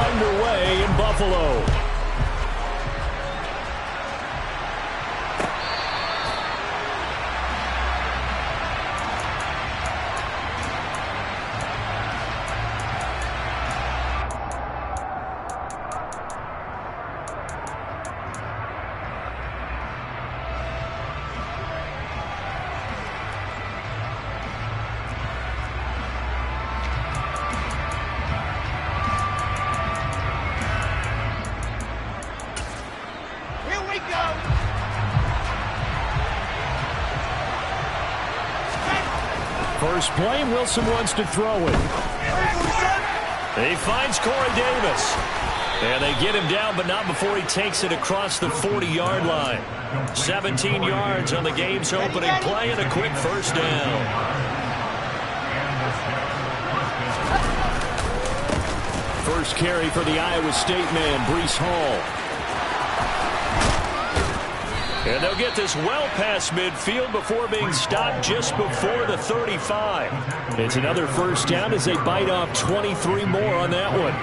underway in Buffalo. First play, Wilson wants to throw it. He finds Corey Davis. And they get him down, but not before he takes it across the 40-yard line. 17 yards on the game's opening play and a quick first down. First carry for the Iowa State man, Breece Hall. And they'll get this well past midfield before being stopped just before the 35. It's another first down as they bite off 23 more on that one.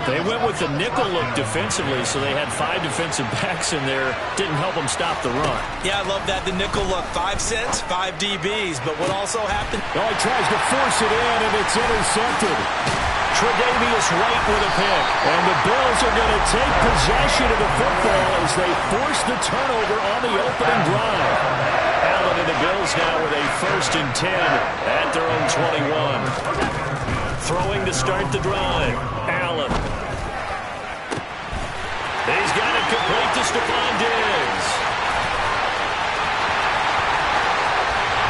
They went with the nickel look defensively, so they had 5 defensive backs in there. Didn't help them stop the run. Yeah, I love that, the nickel look. 5 cents, 5 DBs. But what also happened? Oh, he tries to force it in, and it's intercepted. Tre'Davious White with a pick. And the Bills are going to take possession of the football as they force the turnover on the opening drive. Allen and the Bills now with a 1st and 10 at their own 21. Throwing to start the drive. Allen. He's got it complete to Stephon Diggs.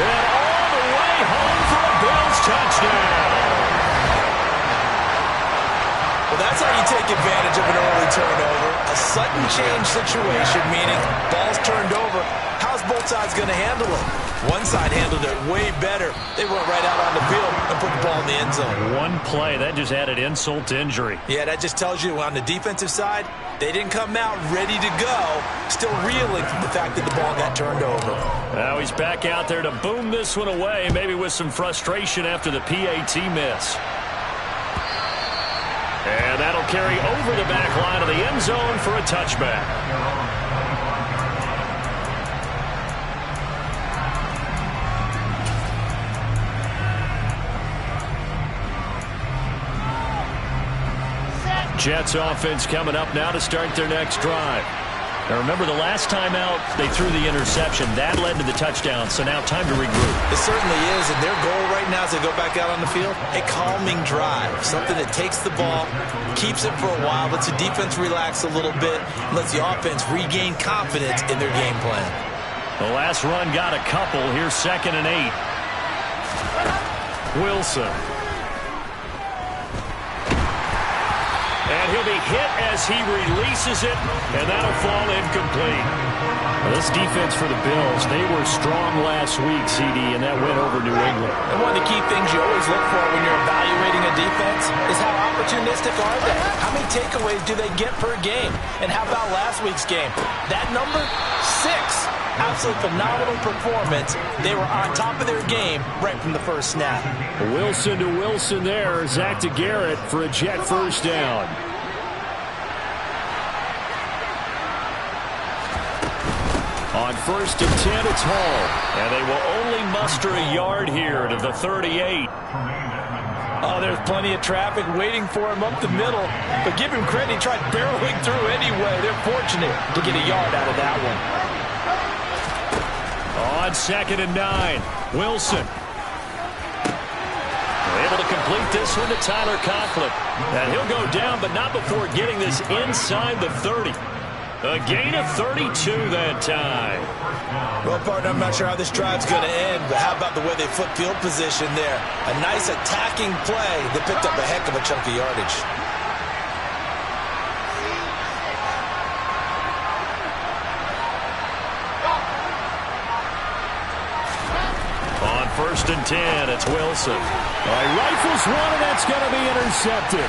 And all the way home for a Bills touchdown. Well, that's how you take advantage of an early turnover. A sudden change situation, meaning ball's turned over. How's both sides going to handle it? One side handled it way better. They went right out on the field and put the ball in the end zone. One play, that just added insult to injury. Yeah, that just tells you on the defensive side, they didn't come out ready to go, still reeling from the fact that the ball got turned over. Now he's back out there to boom this one away, maybe with some frustration after the PAT miss. And that'll carry over the back line of the end zone for a touchback. Jets offense coming up now to start their next drive. Now remember, the last time out, they threw the interception. That led to the touchdown, so now time to regroup. It certainly is, and their goal right now as they go back out on the field, a calming drive, something that takes the ball, keeps it for a while, lets the defense relax a little bit, and lets the offense regain confidence in their game plan. The last run got a couple. Here's 2nd and 8. Wilson. And he'll be hit as he releases it, and that'll fall incomplete. Well, this defense for the Bills, they were strong last week, CD, and that went over New England. And one of the key things you always look for when you're evaluating a defense is how opportunistic are they? How many takeaways do they get per game? And how about last week's game? That number, 6. Absolutely phenomenal performance. They were on top of their game right from the first snap. Wilson to Wilson there. Zach to Garrett for a Jet first down. On 1st and 10, it's Hall. And they will only muster a yard here to the 38. Oh, there's plenty of traffic waiting for him up the middle. But give him credit, he tried barreling through anyway. They're fortunate to get a yard out of that one. On 2nd and 9, Wilson. Able to complete this one to Tyler Conklin. And he'll go down, but not before getting this inside the 30. A gain of 32 that time. Well, partner, I'm not sure how this drive's going to end, but how about the way they flip field position there? A nice attacking play that picked up a heck of a chunk of yardage. On 1st and 10, it's Wilson. Rifles one, and that's going to be intercepted.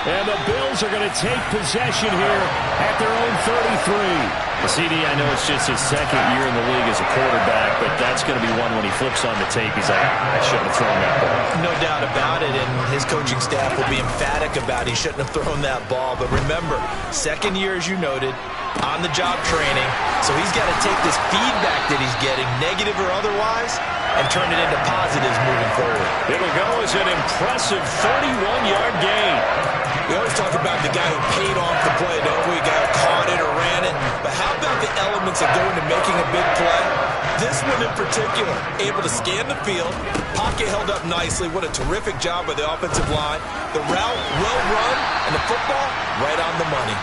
And the Bills are going to take possession here at their own 33. The CD, I know it's just his second year in the league as a quarterback, but that's going to be one when he flips on the tape. He's like, I shouldn't have thrown that ball. No doubt about it, and his coaching staff will be emphatic about he shouldn't have thrown that ball. But remember, second year, as you noted, on-the-job training, so he's got to take this feedback that he's getting, negative or otherwise, and turn it into positives moving forward. It'll go as an impressive 31-yard gain. We always talk about the guy who paid off the play, don't we? The guy who caught it or ran it. But how about the elements that go into making a big play? This one in particular, able to scan the field, pocket held up nicely. What a terrific job by the offensive line. The route, well run, and the football, right on the money.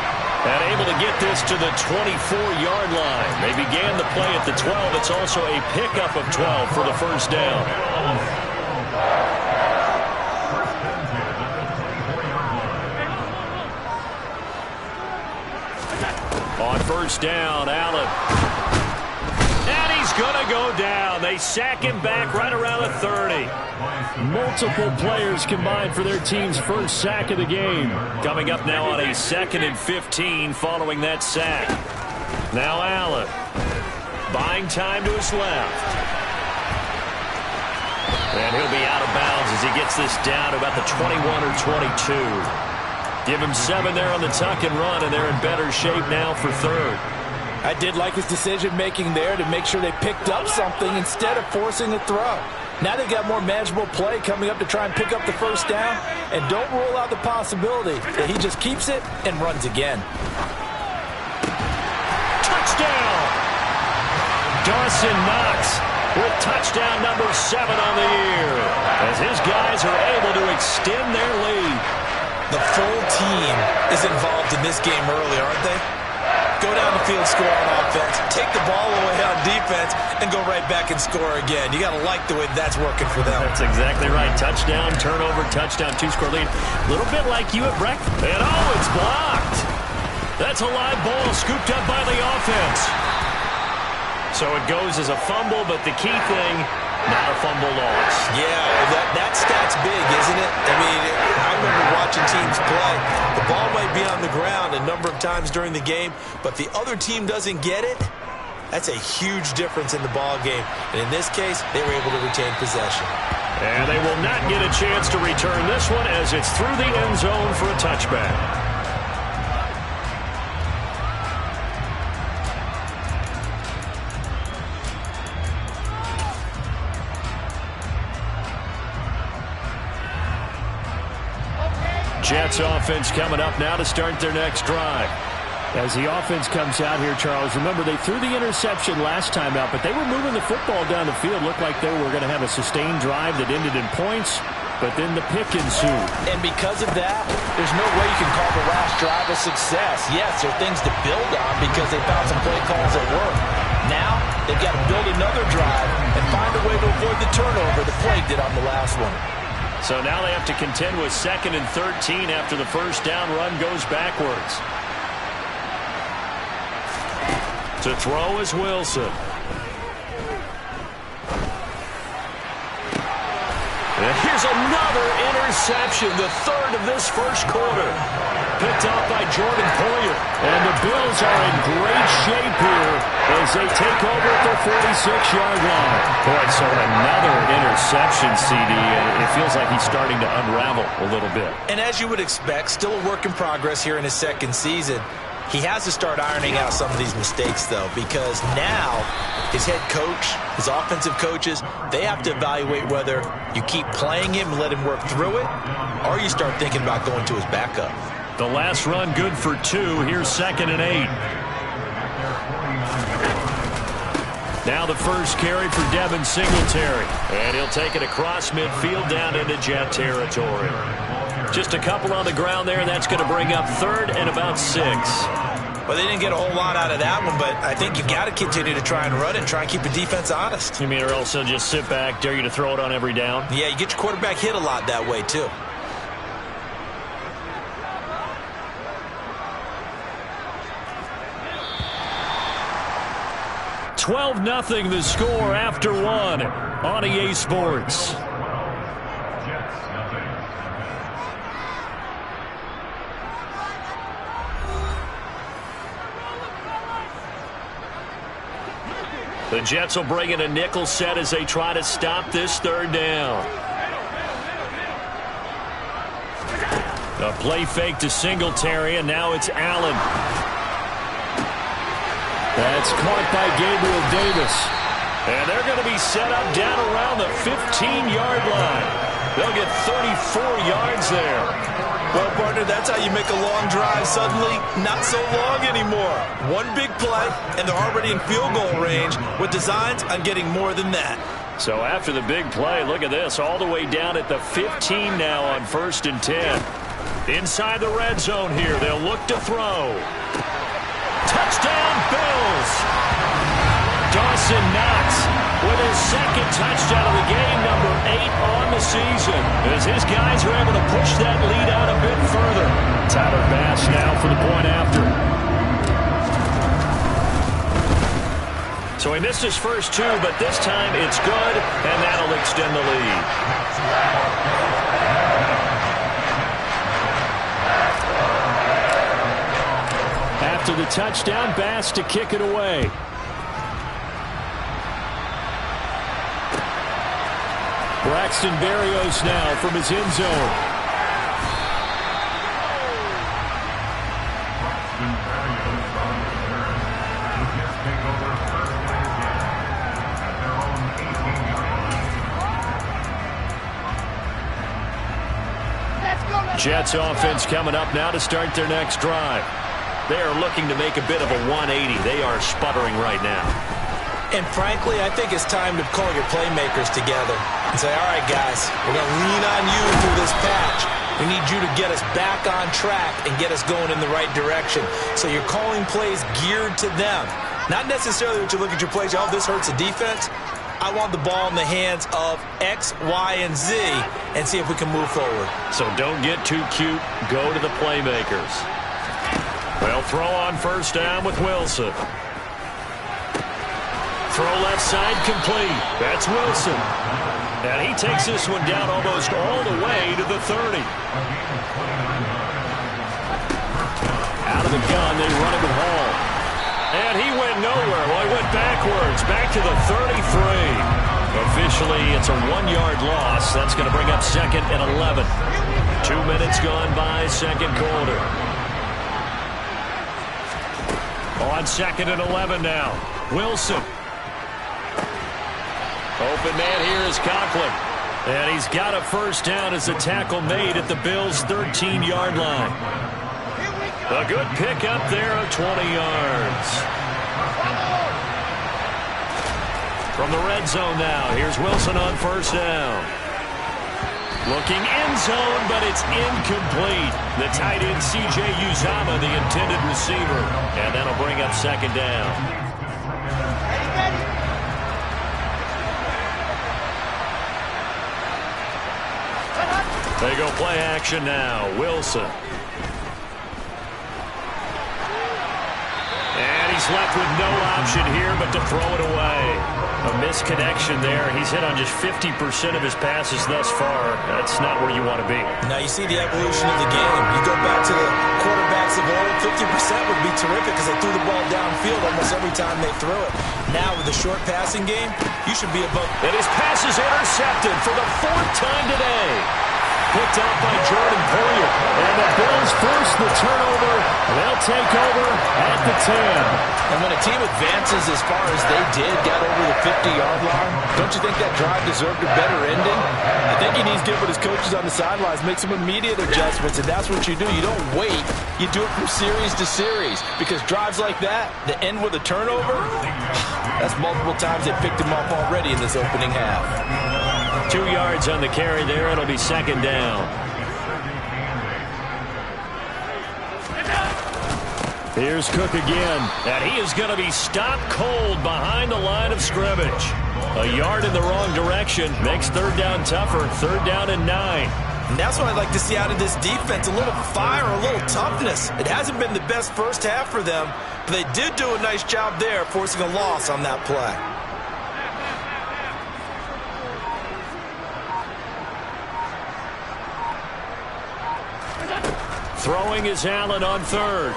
And able to get this to the 24-yard line. They began the play at the 12. It's also a pickup of 12 for the first down. On first down, Allen. And he's going to go down. They sack him back right around the 30. Multiple players combined for their team's first sack of the game. Coming up now on a 2nd and 15 following that sack. Now Allen. Buying time to his left. And he'll be out of bounds as he gets this down to about the 21 or 22. Give him 7 there on the tuck and run, and they're in better shape now for third. I did like his decision-making there to make sure they picked up something instead of forcing a throw. Now they've got more manageable play coming up to try and pick up the first down, and don't rule out the possibility that he just keeps it and runs again. Touchdown! Dawson Knox with touchdown number 7 on the year, as his guys are able to extend their lead. The full team is involved in this game early, aren't they? Go down the field, score on offense, take the ball away on defense, and go right back and score again. You got to like the way that's working for them. That's exactly right. Touchdown, turnover, touchdown, 2-score lead. A little bit like you at breakfast. And oh, it's blocked. That's a live ball scooped up by the offense. So it goes as a fumble, but the key thing, not a fumble loss. Yeah, that stat's big, isn't it? I mean, I remember watching teams play. The ball might be on the ground a number of times during the game, but the other team doesn't get it. That's a huge difference in the ball game. And in this case, they were able to retain possession. And they will not get a chance to return this one as it's through the end zone for a touchback. 'Jets offense coming up now to start their next drive. As the offense comes out here, Charles, remember they threw the interception last time out, but they were moving the football down the field. Looked like they were going to have a sustained drive that ended in points, but then the pick ensued. And because of that, there's no way you can call the last drive a success. Yes, there are things to build on because they found some play calls that work. Now, they've got to build another drive and find a way to avoid the turnover that plagued it on the last one. So now they have to contend with 2nd and 13 after the first down run goes backwards. To throw is Wilson. And here's another interception, the third of this first quarter. Picked off by Jordan Poyer. And the Bills are in great shape here as they take over at their 46-yard line. Boy, so another interception, CD, and it feels like he's starting to unravel a little bit. And as you would expect, still a work in progress here in his second season. He has to start ironing out some of these mistakes, though, because now his head coach, his offensive coaches, they have to evaluate whether you keep playing him and let him work through it, or you start thinking about going to his backup. The last run good for 2. Here's 2nd and 8. Now the first carry for Devin Singletary. And he'll take it across midfield down into Jet territory. Just a couple on the ground there. That's going to bring up 3rd and about 6. Well, they didn't get a whole lot out of that one, but I think you've got to continue to try and run it and try and keep the defense honest. You mean or else they'll just sit back, dare you to throw it on every down? Yeah, you get your quarterback hit a lot that way, too. $12-0 the score after 1 on EA Sports. The Jets will bring in a nickel set as they try to stop this third down. A play fake to Singletary, and now it's Allen. That's caught by Gabriel Davis. And they're going to be set up down around the 15-yard line. They'll get 34 yards there. Well, partner, that's how you make a long drive suddenly not so long anymore. One big play, and they're already in field goal range with designs on getting more than that. So after the big play, look at this, all the way down at the 15 now on 1st and 10. Inside the red zone here, they'll look to throw. Touchdown, Bills! Dawson Knox with his second touchdown of the game, number 8 on the season, as his guys are able to push that lead out a bit further. Tyler Bass now for the point after. So he missed his first 2, but this time it's good, and that'll extend the lead. After the touchdown, Bass to kick it away. Braxton Berrios now from his end zone. Jets offense coming up now to start their next drive. They are looking to make a bit of a 180. They are sputtering right now. And frankly, I think it's time to call your playmakers together and say, all right, guys, we're going to lean on you through this patch. We need you to get us back on track and get us going in the right direction. So you're calling plays geared to them. Not necessarily that you look at your plays, oh, this hurts the defense. I want the ball in the hands of X, Y, and Z and see if we can move forward. So don't get too cute. Go to the playmakers. They'll throw on 1st down with Wilson. Throw left side complete. That's Wilson. And he takes this one down almost all the way to the 30. Out of the gun, they run it with Hall. And he went nowhere. Well, he went backwards, back to the 33. Officially, it's a 1-yard loss. That's going to bring up 2nd and 11. 2 minutes gone by, second quarter. On 2nd and 11 now. Wilson. Open man here is Conklin. And he's got a 1st down as the tackle made at the Bills' 13-yard line. A good pickup there of 20 yards. From the red zone now, here's Wilson on 1st down. Looking end zone, but it's incomplete. The tight end, C.J. Uzomah, the intended receiver. And that'll bring up 2nd down. They go play action now. Wilson. And he's left with no option here but to throw it away. A misconnection there. He's hit on just 50% of his passes thus far. That's not where you want to be. Now you see the evolution of the game. You go back to the quarterbacks of old, 50% would be terrific because they threw the ball downfield almost every time they threw it. Now with the short passing game, you should be above. And his pass is intercepted for the 4th time today. Picked out by Jordan Poyer. And the Bills force the turnover. They'll take over at the 10. And when a team advances as far as they did, got over the 50-yard line, don't you think that drive deserved a better ending? I think he needs to get with his coaches on the sidelines, make some immediate adjustments, and that's what you do. You don't wait. You do it from series to series. Because drives like that end with a turnover, that's multiple times they picked him off already in this opening half. 2 yards on the carry there. It'll be 2nd down. Here's Cook again. And he is going to be stopped cold behind the line of scrimmage. A yard in the wrong direction makes 3rd down tougher. 3rd down and 9. And that's what I'd like to see out of this defense. A little fire, a little toughness. It hasn't been the best first half for them, but they did do a nice job there forcing a loss on that play. Throwing is Allen on 3rd.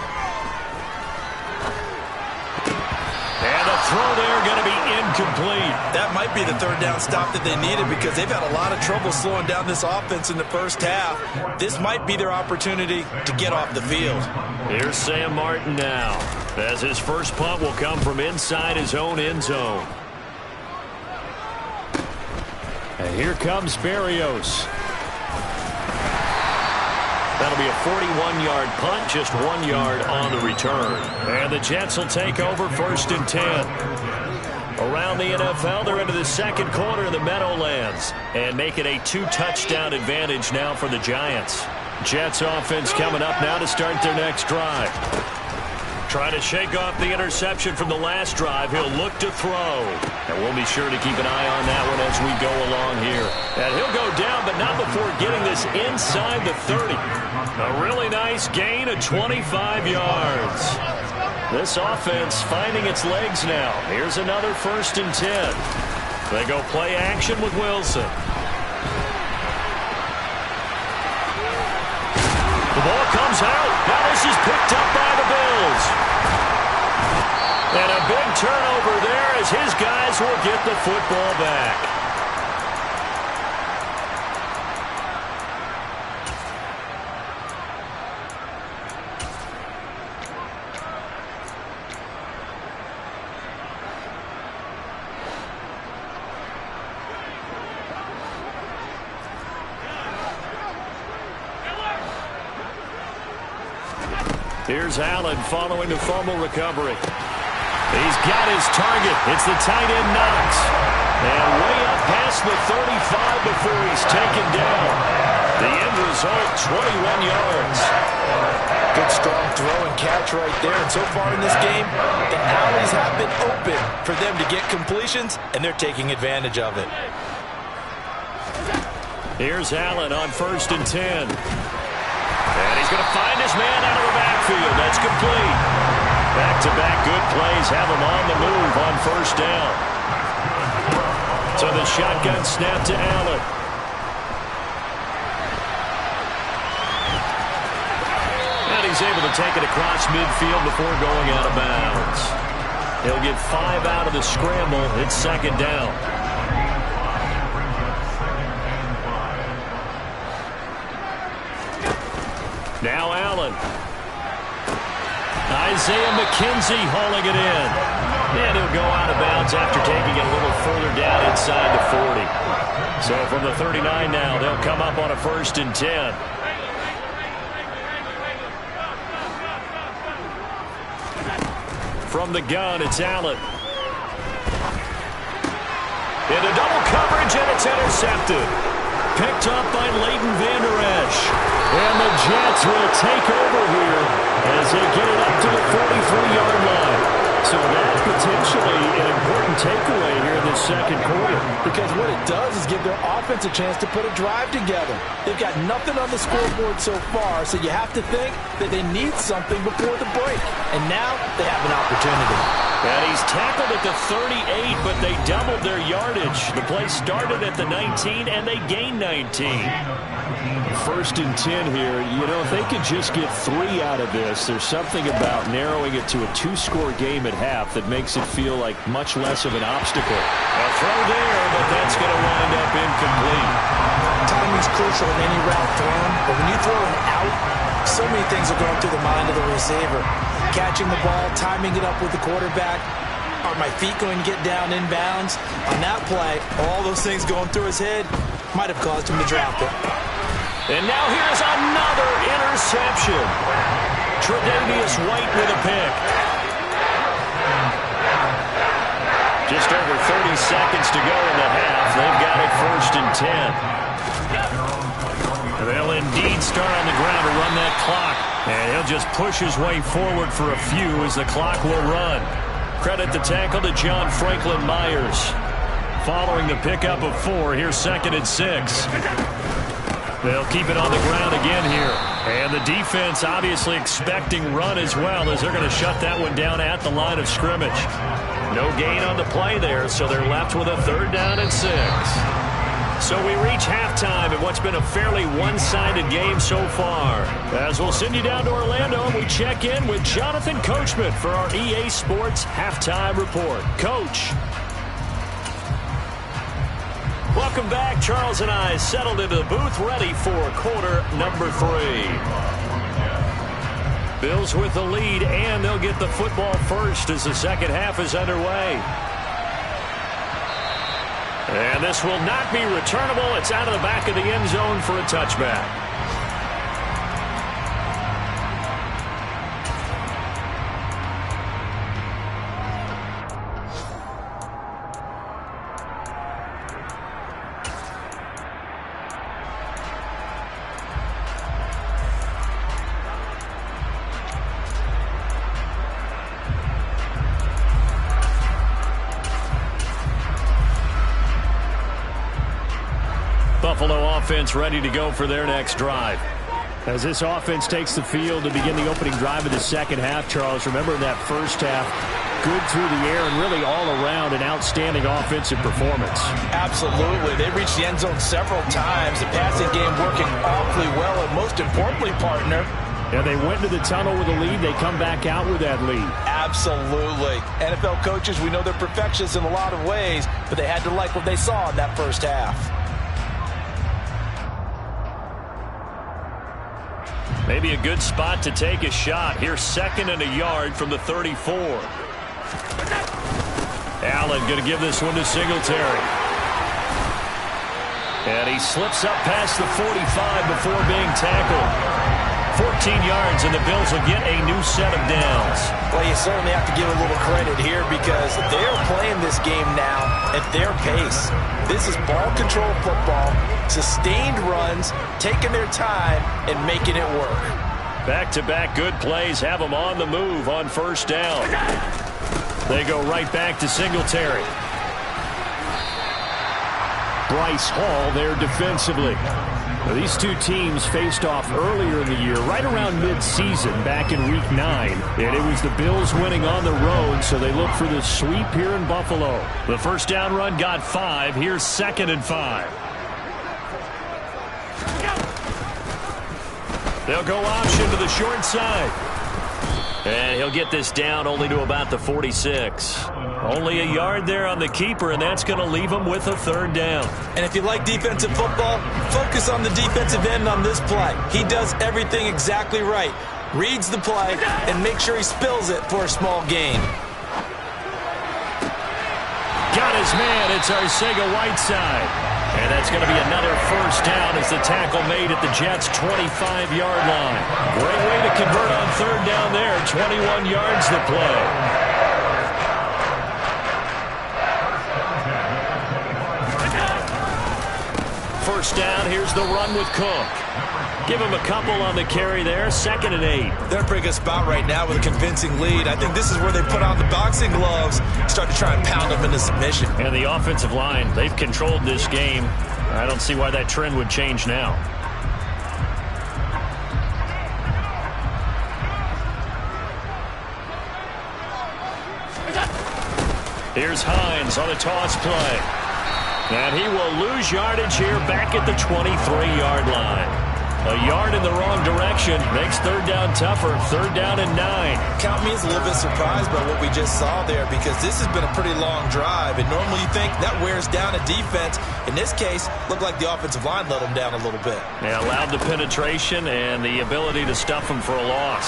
And a throw there going to be incomplete. That might be the third down stop that they needed because they've had a lot of trouble slowing down this offense in the first half. This might be their opportunity to get off the field. Here's Sam Martin now, as his first punt will come from inside his own end zone. And here comes Berrios. That'll be a 41-yard punt, just 1 yard on the return. And the Jets will take over 1st and 10. Around the NFL, they're into the second quarter of the Meadowlands and make it a 2-touchdown advantage now for the Giants. Jets offense coming up now to start their next drive. Trying to shake off the interception from the last drive. He'll look to throw. And we'll be sure to keep an eye on that one as we go along here. And he'll go down, but not before getting this inside the 30. A really nice gain of 25 yards. This offense finding its legs now. Here's another 1st and 10. They go play action with Wilson. The ball comes out. Now this is picked up by the Bills. And a big turnover there as his guys will get the football back. Here's Allen following the fumble recovery. He's got his target. It's the tight end Knox. And way up past the 35 before he's taken down. The end result, 21 yards. Good strong throw and catch right there. And so far in this game, the alleys have been open for them to get completions, and they're taking advantage of it. Here's Allen on 1st and 10. And he's going to find his man out of the backfield. That's complete. Back-to-back good plays have him on the move on 1st down. So the shotgun snap to Allen. And he's able to take it across midfield before going out of bounds. He'll get 5 out of the scramble. It's 2nd down. Now Allen. Isaiah McKenzie hauling it in. And he'll go out of bounds after taking it a little further down inside the 40. So from the 39 now, they'll come up on a 1st and 10. From the gun, it's Allen. Into double coverage, and it's intercepted. Picked up by Leighton Vander Esch. And the Jets will take over here as they get it up to the 43-yard line. So that potentially an important takeaway here in the second quarter. Because what it does is give their offense a chance to put a drive together. They've got nothing on the scoreboard so far, so you have to think that they need something before the break. And now they have an opportunity. And he's tackled at the 38, but they doubled their yardage. The play started at the 19, and they gained 19. 1st and 10 here. You know, if they could just get 3 out of this, there's something about narrowing it to a 2-score game at half that makes it feel like much less of an obstacle. A throw there, but that's going to wind up incomplete. Timing's crucial in any route thrown, but when you throw an out, so many things are going through the mind of the receiver. Catching the ball, timing it up with the quarterback. Are my feet going to get down inbounds? On that play, all those things going through his head might have caused him to drop it. And now here's another interception. Tre'Davious White with a pick. Just over 30 seconds to go in the half. They've got it 1st and 10. They'll indeed start on the ground to run that clock. And he'll just push his way forward for a few as the clock will run. Credit the tackle to John Franklin Myers. Following the pickup of 4, here's 2nd and 6. They'll keep it on the ground again here. And the defense obviously expecting run as well, as they're going to shut that one down at the line of scrimmage. No gain on the play there, so they're left with a 3rd down and 6. So we reach halftime in what's been a fairly one-sided game so far. As we'll send you down to Orlando, and we check in with Jonathan Coachman for our EA Sports Halftime Report. Coach. Welcome back. Charles and I settled into the booth, ready for quarter number 3. Bills with the lead, and they'll get the football first as the second half is underway. And this will not be returnable. It's out of the back of the end zone for a touchback. Buffalo offense ready to go for their next drive. As this offense takes the field to begin the opening drive of the second half, Charles, remember in that first half, good through the air and really all around an outstanding offensive performance. Absolutely. They reached the end zone several times. The passing game working awfully well, and most importantly, partner, and they went to the tunnel with a lead. They come back out with that lead. Absolutely. NFL coaches, we know they're perfectionists in a lot of ways, but they had to like what they saw in that first half. Maybe a good spot to take a shot. Here's 2nd and a yard from the 34. Allen going to give this one to Singletary. And he slips up past the 45 before being tackled. 14 yards, and the Bills will get a new set of downs. Well, you certainly have to give a little credit here because they're playing this game now at their pace. This is ball control football, sustained runs, taking their time, and making it work. Back-to-back good plays have them on the move on first down. They go right back to Singletary. Bryce Hall there defensively. Now, these two teams faced off earlier in the year, right around mid-season, back in Week 9. And it was the Bills winning on the road, so they look for the sweep here in Buffalo. The first down run got 5. Here's 2nd and 5. They'll go option to the short side. And he'll get this down only to about the 46. Only a yard there on the keeper, and that's going to leave him with a 3rd down. And if you like defensive football, focus on the defensive end on this play. He does everything exactly right. Reads the play and makes sure he spills it for a small gain. Got his man. It's Arcega-Whiteside. And that's going to be another first down as the tackle made at the Jets' 25-yard line. Great way to convert on 3rd down there. 21 yards to play. First down, here's the run with Cook. Give him a couple on the carry there, 2nd and 8. They're in a pretty good spot right now with a convincing lead. I think this is where they put on the boxing gloves, start to try and pound them into submission. And the offensive line, they've controlled this game. I don't see why that trend would change now. Here's Hines on the toss play. And he will lose yardage here back at the 23-yard line. A yard in the wrong direction makes 3rd down tougher. 3rd down and 9. Count me as a little bit surprised by what we just saw there because this has been a pretty long drive. And normally you think that wears down a defense. In this case, looked like the offensive line let them down a little bit. Yeah, allowed the penetration and the ability to stuff them for a loss.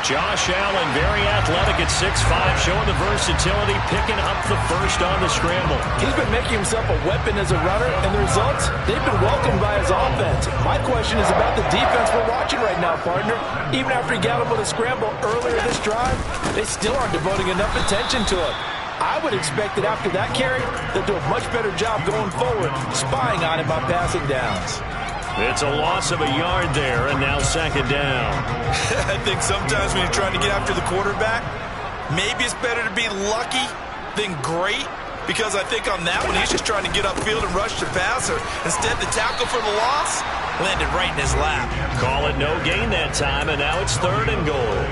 Josh Allen, very athletic at 6'5", showing the versatility, picking up the first on the scramble. He's been making himself a weapon as a runner, and the results, they've been welcomed by his offense. My question is about the defense we're watching right now, partner. Even after he got him with a scramble earlier this drive, they still aren't devoting enough attention to him. I would expect that after that carry, they'll do a much better job going forward, spying on him on passing downs. It's a loss of a yard there, and now 2nd down. I think sometimes when you're trying to get after the quarterback, maybe it's better to be lucky than great, because I think on that one, he's just trying to get upfield and rush the passer. Instead, the tackle for the loss landed right in his lap. Call it no gain that time, and now it's 3rd and goal.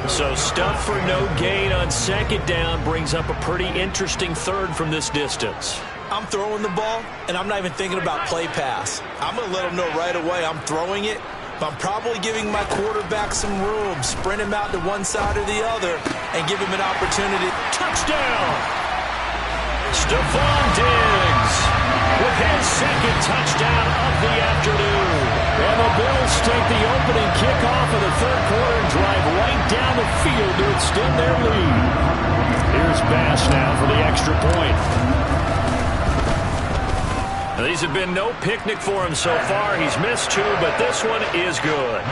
So stuff for no gain on second down brings up a pretty interesting third from this distance. I'm throwing the ball, and I'm not even thinking about play pass. I'm going to let him know right away I'm throwing it, but I'm probably giving my quarterback some room, sprint him out to one side or the other, and give him an opportunity. Touchdown! Stephon Diggs with his second touchdown of the afternoon. And the Bills take the opening kickoff of the third quarter and drive right down the field to extend their lead. Here's Bass now for the extra point. Now, these have been no picnic for him so far. He's missed 2, but this one is good.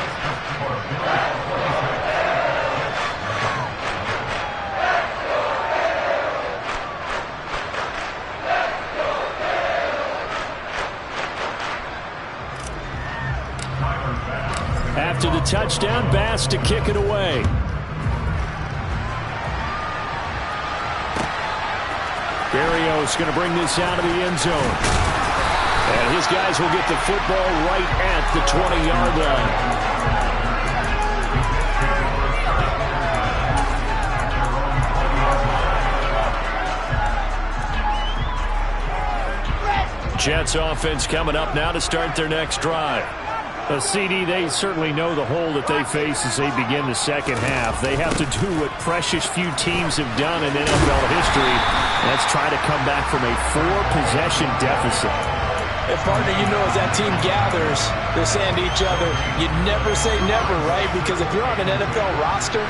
After the touchdown, Bass to kick it away. Berrios going to bring this out of the end zone. And his guys will get the football right at the 20-yard line. Jets offense coming up now to start their next drive. CD, they certainly know the hole that they face as they begin the second half. They have to do what precious few teams have done in NFL history. Let's try to come back from a 4-possession deficit. And partner, you know, as that team gathers, they're saying to each other, you never say never, right? Because if you're on an NFL roster,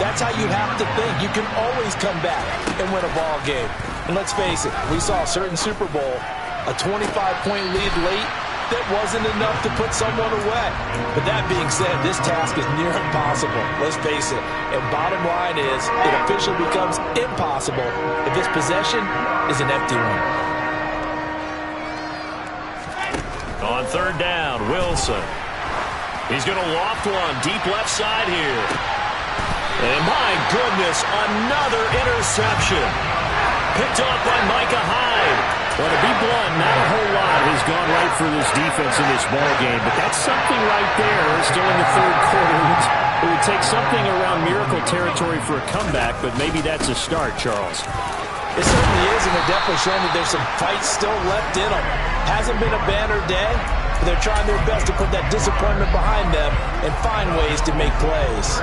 that's how you have to think. You can always come back and win a ball game. And let's face it, we saw a certain Super Bowl, a 25-point lead late, that wasn't enough to put someone away. But that being said, this task is near impossible. Let's face it. And bottom line is, it officially becomes impossible if this possession is an empty one. On third down, Wilson. He's going to loft one deep left side here. And my goodness, another interception. Picked off by Micah Hyde. Well, to be blunt, not a whole lot has gone right for this defense in this ball game, but that's something right there. Still in the third quarter. It would take something around miracle territory for a comeback, but maybe that's a start, Charles. It certainly is, and they're definitely showing that there's some fight still left in them. Hasn't been a banner day, but they're trying their best to put that disappointment behind them and find ways to make plays.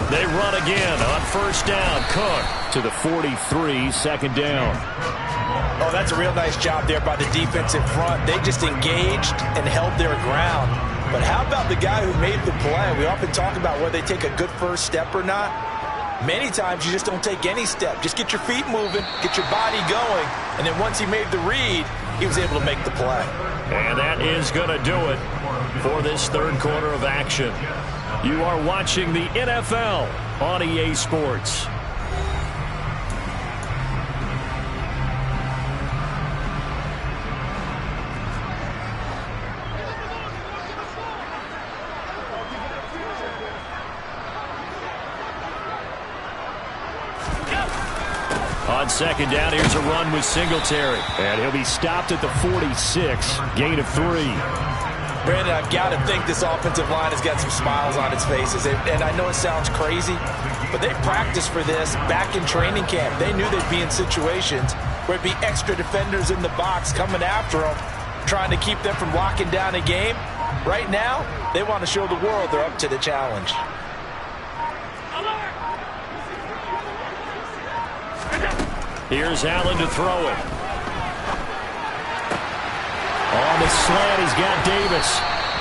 They run again on first down. Cook to the 43, second down. Oh, that's a real nice job there by the defense in front. They just engaged and held their ground. But how about the guy who made the play? We often talk about whether they take a good first step or not. Many times you just don't take any step. Just get your feet moving, get your body going, and then once he made the read, he was able to make the play. And that is going to do it for this third quarter of action. You are watching the NFL on EA Sports. On second down, here's a run with Singletary. And he'll be stopped at the 46, gain of 3. Brandon, I've got to think this offensive line has got some smiles on its faces. And I know it sounds crazy, but they practiced for this back in training camp. They knew they'd be in situations where it'd be extra defenders in the box coming after them, trying to keep them from locking down a game. Right now, they want to show the world they're up to the challenge. Here's Allen to throw it. On the slant, he's got Davis.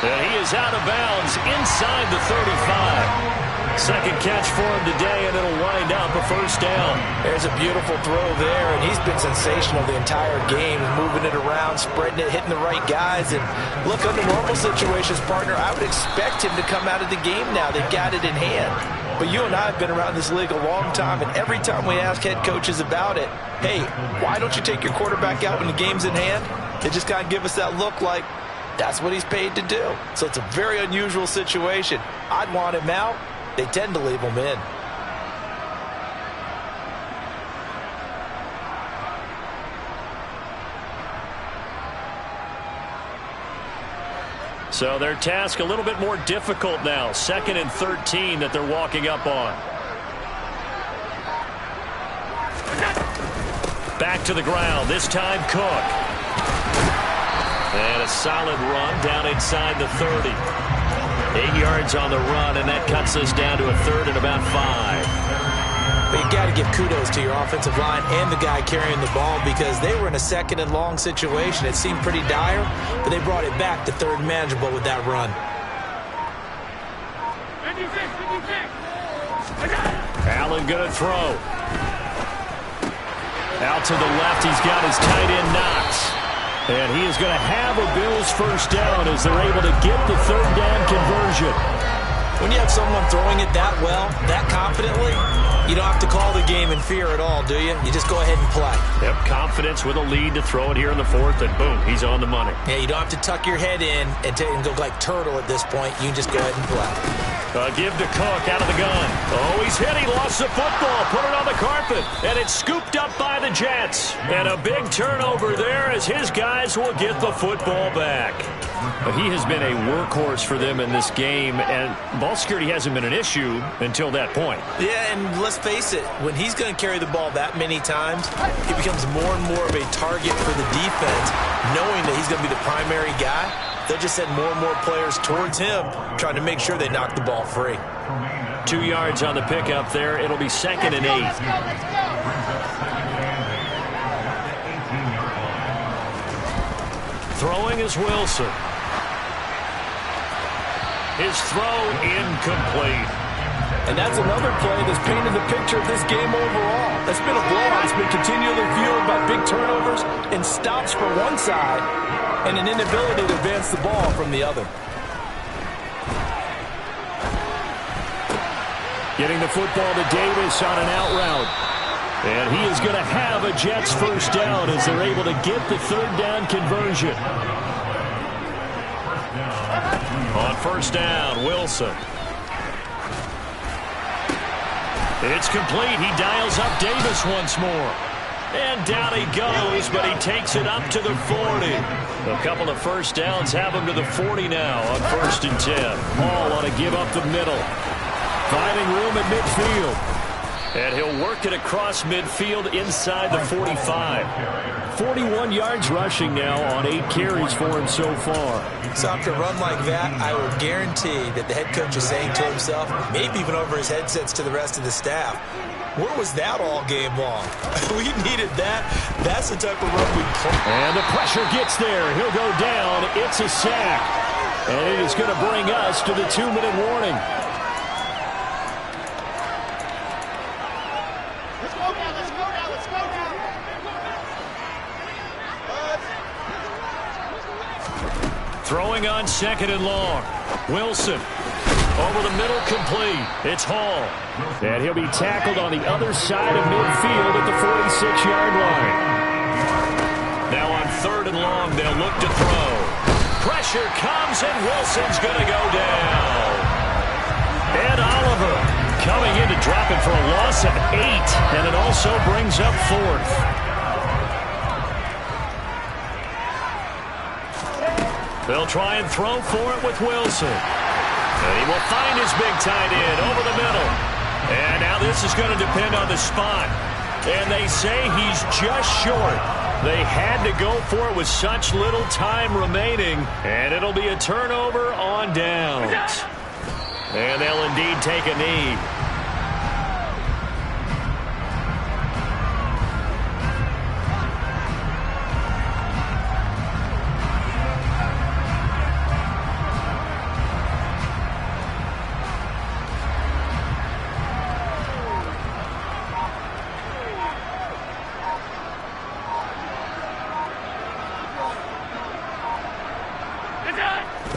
And he is out of bounds inside the 35. Second catch for him today, and it'll wind up a first down. There's a beautiful throw there, and he's been sensational the entire game, moving it around, spreading it, hitting the right guys. And look, under normal situations, partner, I would expect him to come out of the game now. They've got it in hand. But you and I have been around this league a long time, and every time we ask head coaches about it, hey, why don't you take your quarterback out when the game's in hand? They just kind of give us that look like that's what he's paid to do. So it's a very unusual situation. I'd want him out. They tend to leave him in. So their task a little bit more difficult now. 2nd and 13 that they're walking up on. Back to the ground. This time Cook. And a solid run down inside the 30. 8 yards on the run, and that cuts us down to a 3rd and about 5. But you got to give kudos to your offensive line and the guy carrying the ball because they were in a 2nd and long situation. It seemed pretty dire, but they brought it back to 3rd and manageable with that run. Allen going to throw. Out to the left, he's got his tight end Knox. And he is going to have a Bills first down as they're able to get the 3rd down conversion. When you have someone throwing it that well, that confidently, you don't have to call the game in fear at all, do you? You just go ahead and play. Yep, confidence with a lead to throw it here in the 4th, and boom, he's on the money. Yeah, you don't have to tuck your head in and go like turtle at this point. You can just go ahead and play. Give to Cook out of the gun. Oh, he's hit. He lost the football. Put it on the carpet. And it's scooped up by the Jets. And a big turnover there as his guys will get the football back. But he has been a workhorse for them in this game, and ball security hasn't been an issue until that point. Yeah, and let's face it, when he's going to carry the ball that many times, he becomes more and more of a target for the defense, knowing that he's going to be the primary guy. They'll just send more and more players towards him, trying to make sure they knock the ball free. 2 yards on the pickup there. It'll be 2nd and 8. Throwing is Wilson. His throw incomplete. And that's another play that's painted the picture of this game overall. It's been a blowout. It's been continually fueled by big turnovers and stops for one side and an inability to advance the ball from the other. Getting the football to Davis on an out route. And he is going to have a Jets first down as they're able to get the 3rd down conversion. On first down, Wilson. It's complete. He dials up Davis once more. And down he goes, but he takes it up to the 40. A couple of first downs have him to the 40 now on 1st and 10. Hall on a give up the middle. Finding room at midfield. And he'll work it across midfield inside the 45. 41 yards rushing now on 8 carries for him so far. So after a run like that, I will guarantee that the head coach is saying to himself, maybe even over his headsets to the rest of the staff, where was that all game long? We needed that. That's the type of run we play. And the pressure gets there. He'll go down. It's a sack. And it is going to bring us to the 2-minute warning. Throwing on 2nd and long. Wilson. Over the middle, complete. It's Hall. And he'll be tackled on the other side of midfield at the 46-yard line. Now on 3rd and long, they'll look to throw. Pressure comes, and Wilson's going to go down. Ed Oliver coming in to drop it for a loss of 8, and it also brings up 4th. They'll try and throw for it with Wilson. And he will find his big tight end over the middle. And now this is going to depend on the spot. And they say he's just short. They had to go for it with such little time remaining. And it'll be a turnover on downs. And they'll indeed take a knee.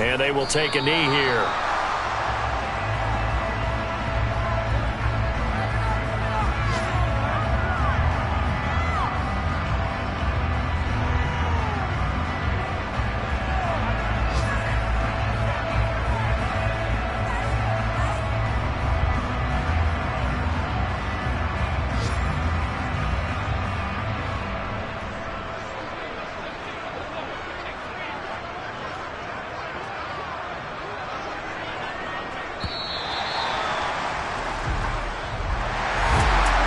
And they will take a knee here.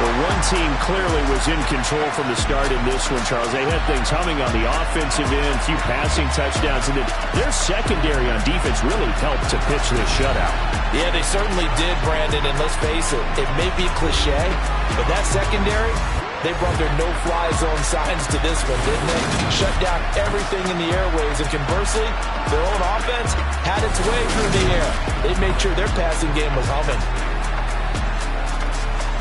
Well, one team clearly was in control from the start in this one, Charles. They had things humming on the offensive end, a few passing touchdowns, and then their secondary on defense really helped to pitch this shutout. Yeah, they certainly did, Brandon, and let's face it, it may be cliche, but that secondary, they brought their no-fly zone signs to this one, didn't they? Shut down everything in the airways, and conversely, their own offense had its way through the air. They made sure their passing game was humming.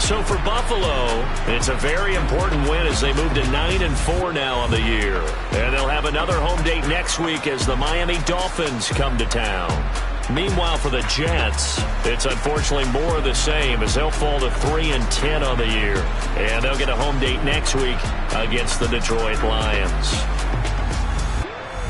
So for Buffalo, it's a very important win as they move to 9-4 now on the year. And they'll have another home date next week as the Miami Dolphins come to town. Meanwhile, for the Jets, it's unfortunately more of the same as they'll fall to 3-10 on the year. And they'll get a home date next week against the Detroit Lions.